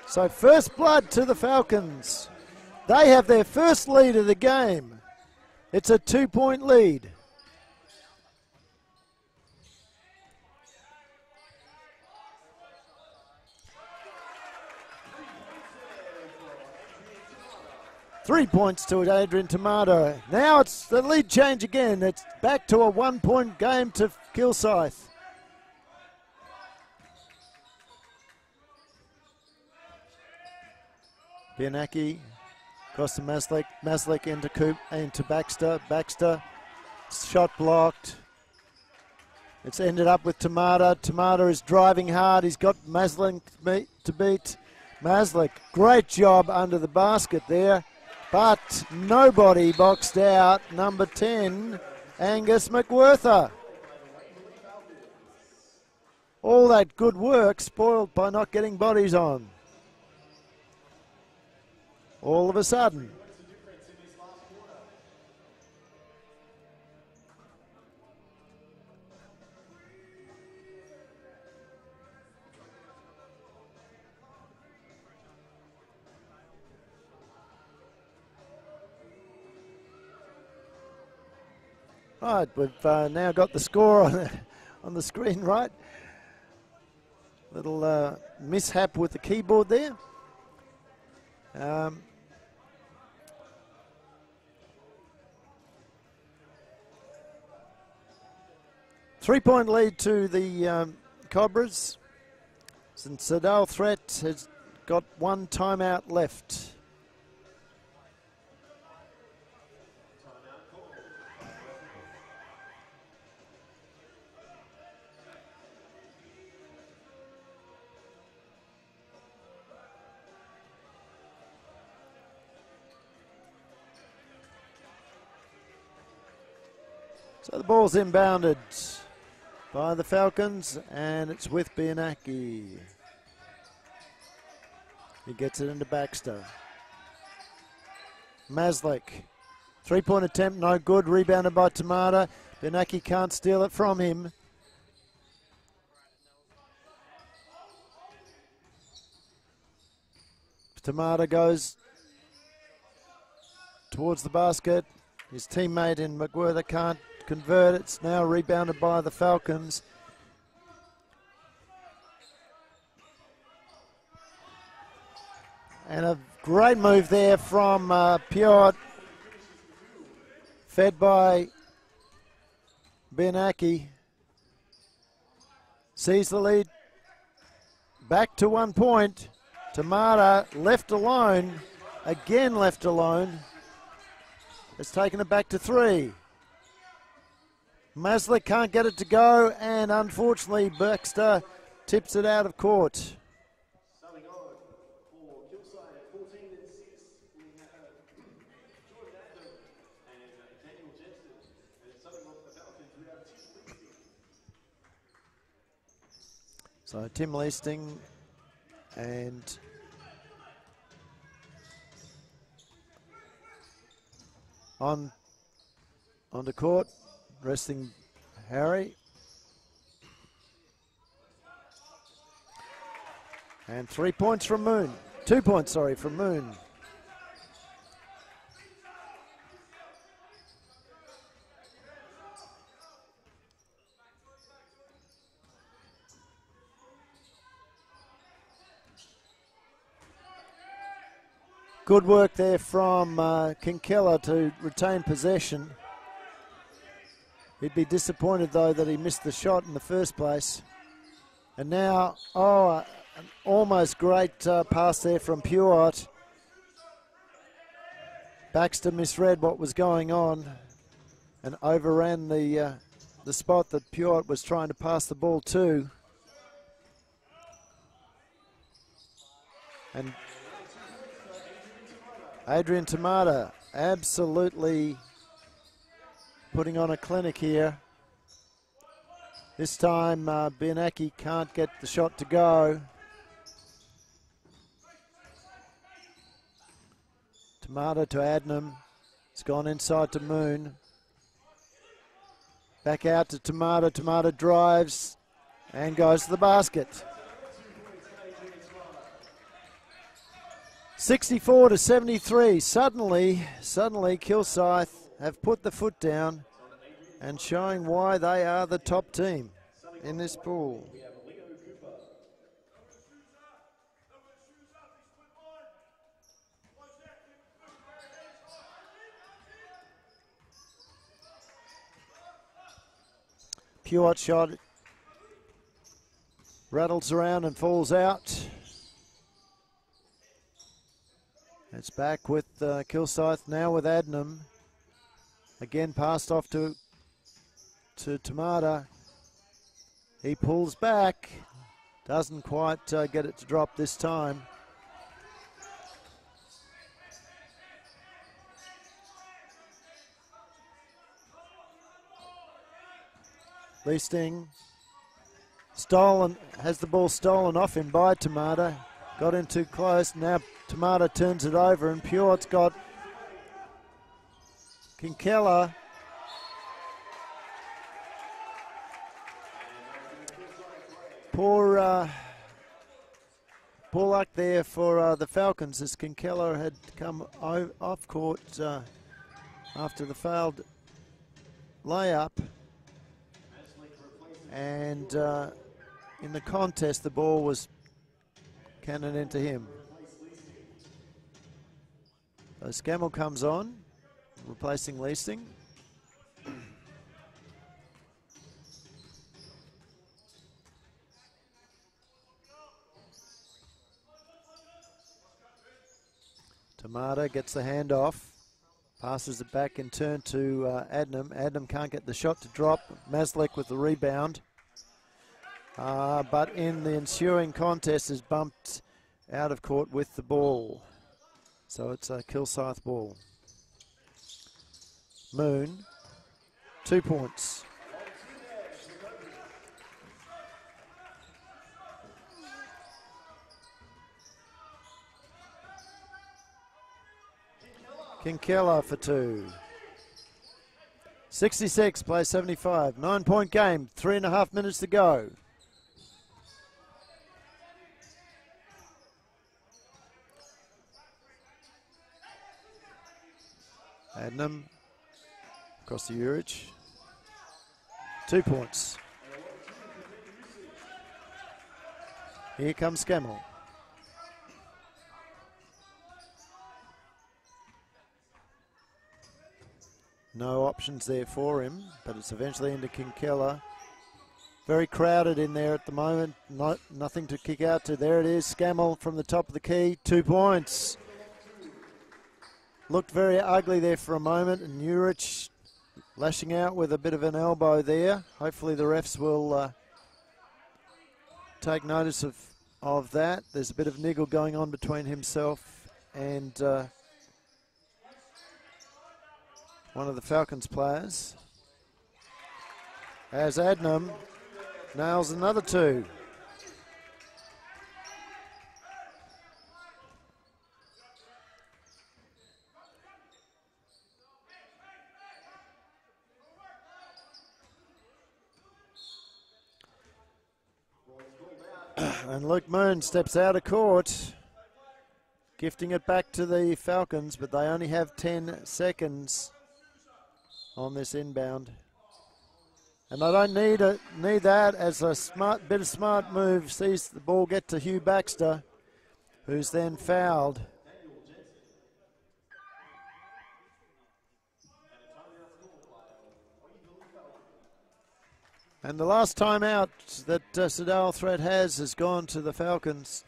So first blood to the Falcons. They have their first lead of the game. It's a 2-point lead. Three points to Adrian Tomato. Now it's the lead change again. It's back to a 1-point game to Kilsyth. Bianacki across to Maslick. Maslick into Baxter. Baxter, shot blocked. It's ended up with Tamata. Tamata is driving hard. He's got Maslick to beat. Maslick, great job under the basket there, but nobody boxed out number 10, Angus McWhirter. All that good work spoiled by not getting bodies on. All of a sudden. Right, we've now got the score on the screen, right? Little mishap with the keyboard there. 3-point lead to the Cobras. Since Sadal Threat has got one timeout left. So the ball's inbounded by the Falcons, and it's with Bianacki. He gets it into Baxter. Maslick, 3-point attempt, no good, rebounded by Tamata. Bianacki can't steal it from him. Tamata goes towards the basket. His teammate in McWhirter can't convert. It's now rebounded by the Falcons. And a great move there from Piot, fed by Bianacki. Sees the lead back to 1 point. Tamata left alone, again left alone. It's taken it back to 3. Maslick can't get it to go, and unfortunately Baxter tips it out of court. Starting on for Kilsyth at 14 and 6, we have Jordan Adam and Daniel Jensen. And starting off the Falcons, we have Tim Leasing. So Tim Leasting and on the court, resting Harry. And 3 points from Moon. 2 points, sorry, from Moon. Good work there from Kinkella to retain possession. He'd be disappointed, though, that he missed the shot in the first place. And now, an almost great pass there from Puart. Baxter misread what was going on and overran the spot that Puart was trying to pass the ball to. And Adrian Tamata absolutely putting on a clinic here. This time Bianacki can't get the shot to go. Tamata to Adnam. It's gone inside to Moon. Back out to Tamata. Tamata drives and goes to the basket. 64-73. Suddenly Kilsyth have put the foot down and showing why they are the top team in this pool. Puart shot rattles around and falls out. It's back with Kilsyth now with Adnam. Again passed off to Tamata. He pulls back. Doesn't quite get it to drop this time. Leasting stolen, has the ball stolen off him by Tamata. Got in too close. Now Tamata turns it over and Pure's got Kinkella. Poor luck there for the Falcons as Kinkella had come off court after the failed layup. And in the contest, the ball was cannon into him. So Scammell comes on, replacing Leasting. Tamata gets the hand off, passes it back in turn to Adnam. Adnam can't get the shot to drop. Maslick with the rebound. But in the ensuing contest is bumped out of court with the ball. So it's a Kilsyth ball. Moon, 2 points. Kinkella for 2. 66 plays 75. 9-point game. 3.5 minutes to go. Adnam across the Urich. 2 points. Here comes Scammell. No options there for him, but it's eventually into Kinkella. Very crowded in there at the moment. Nothing to kick out to. There it is. Scammell from the top of the key. 2 points. Looked very ugly there for a moment, and Urich lashing out with a bit of an elbow there. Hopefully the refs will take notice of that. There's a bit of niggle going on between himself and one of the Falcons players. As Adnam nails another 2. And Luke Moon steps out of court, gifting it back to the Falcons, but they only have 10 seconds on this inbound. And they don't need that, as a bit of smart move sees the ball get to Hugh Baxter, who's then fouled. And the last time out that Sedale Threat has gone to the Falcons.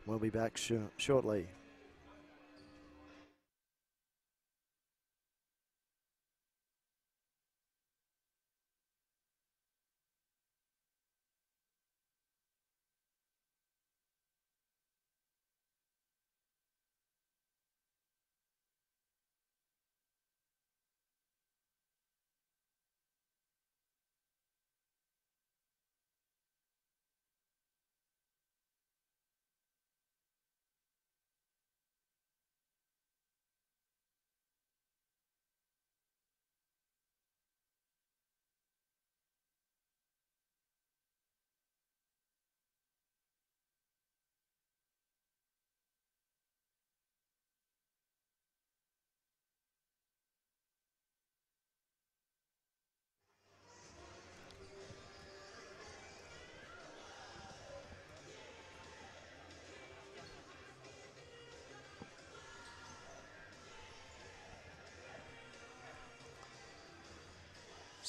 We'll be back shortly.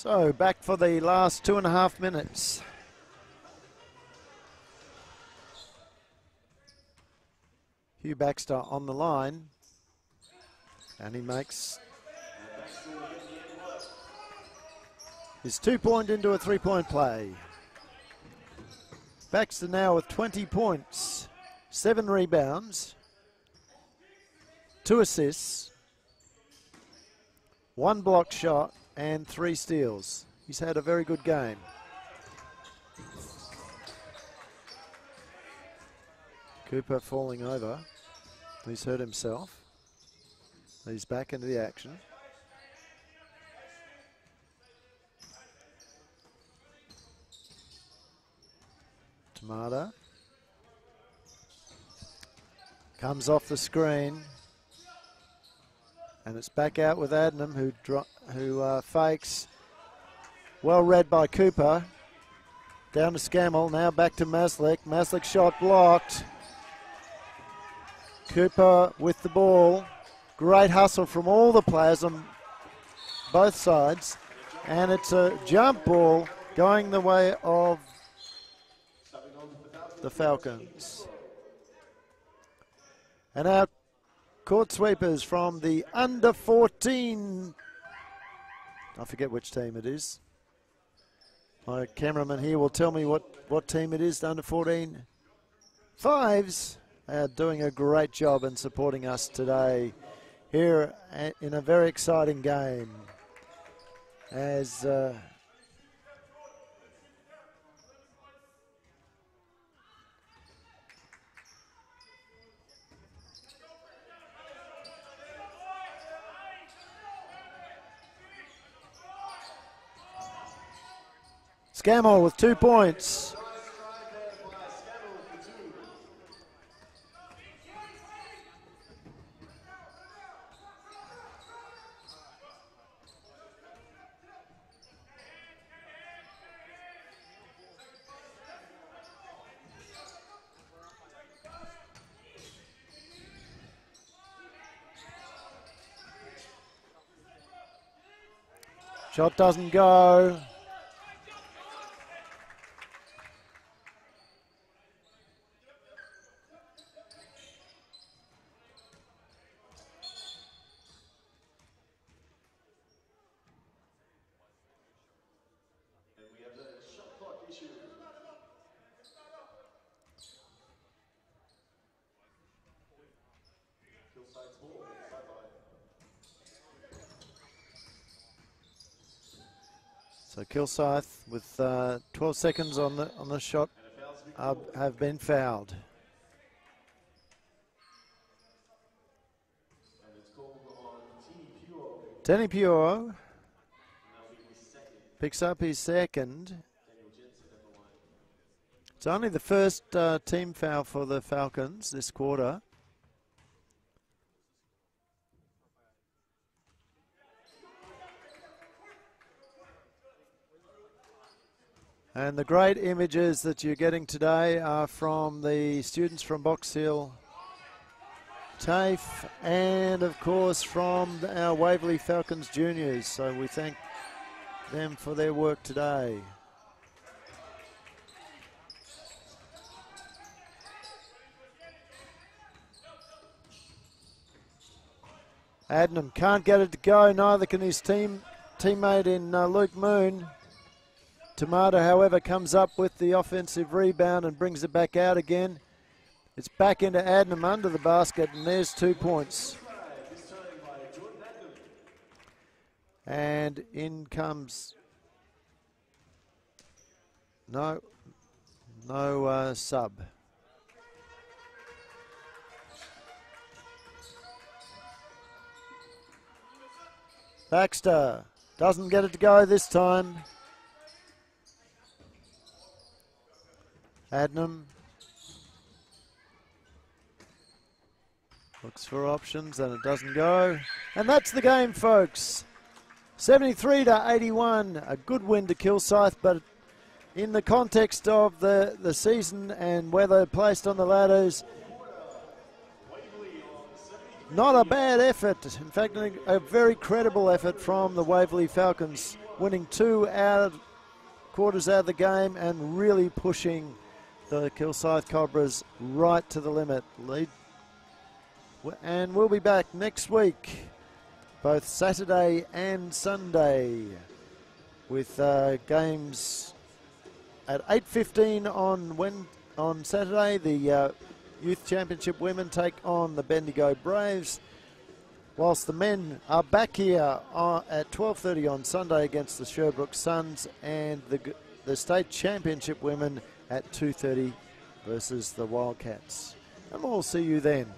So back for the last 2.5 minutes. Hugh Baxter on the line, and he makes his 2-point into a 3-point play. Baxter now with 20 points, 7 rebounds, 2 assists, 1 block shot, and 3 steals. He's had a very good game. Cooper falling over. He's hurt himself. He's back into the action. Tomato comes off the screen, and it's back out with Adnam, who fakes. Well read by Cooper. Down to Scammell, now back to Maslick. Maslick shot blocked. Cooper with the ball. Great hustle from all the players on both sides, and it's a jump ball going the way of the Falcons. And our court sweepers from the under 14, I forget which team it is. My cameraman here will tell me what team it is, the under 14 fives, are doing a great job in supporting us today here in a very exciting game. As Scammell with 2 points. Shot doesn't go. So Kilsyth with 12 seconds on the shot have been fouled. Danny Puro picks up his second. It's only the first team foul for the Falcons this quarter. And the great images that you're getting today are from the students from Box Hill TAFE and, of course, from our Waverley Falcons juniors. So we thank them for their work today. Adnam can't get it to go, neither can his teammate in Luke Moon. Tomato, however, comes up with the offensive rebound and brings it back out again. It's back into Adnam under the basket, and there's 2 points. And in comes... No sub. Baxter doesn't get it to go this time. Adnam looks for options and it doesn't go. And that's the game, folks. 73-81, a good win to Kilsyth, but in the context of the season and where they're placed on the ladders, not a bad effort. In fact, a very credible effort from the Waverley Falcons, winning 2 quarters out of the game and really pushing the Kilsyth Cobras right to the limit. Lead And we'll be back next week, both Saturday and Sunday, with games at 8:15 on Saturday. The Youth Championship women take on the Bendigo Braves, whilst the men are back here at 12:30 on Sunday against the Sherbrooke Suns, and the State Championship women at 2:30 versus the Wildcats. And we'll see you then.